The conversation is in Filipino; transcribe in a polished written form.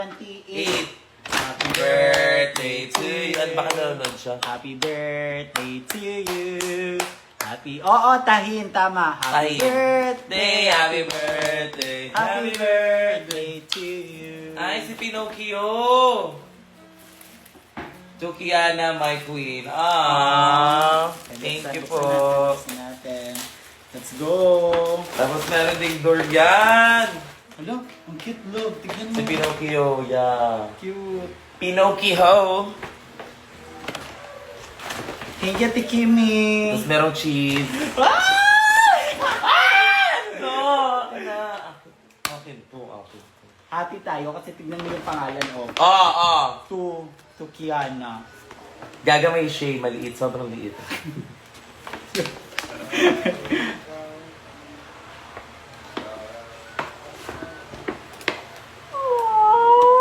28. Happy birthday to you. Ano ba ka nanonood siya? Happy birthday to you. Oo, tahin, tama. Happy Tahin. birthday. Happy birthday. Happy birthday to you. Ay, si Pinocchio. To Kiana, my queen. Thank you po. Natin. Let's go. Tapos meron ding durian. Hello, ang cute, love. Tignan mo. Si Pinocchio, yeah. Cute. Pinocchio. Thank you, Tikimi. Tapos merong cheese. No! Akin to. Happy tayo kasi tignan mo yung pangalan, oh. To Kiana. Gagamay siya, maliit. Sobrang liit.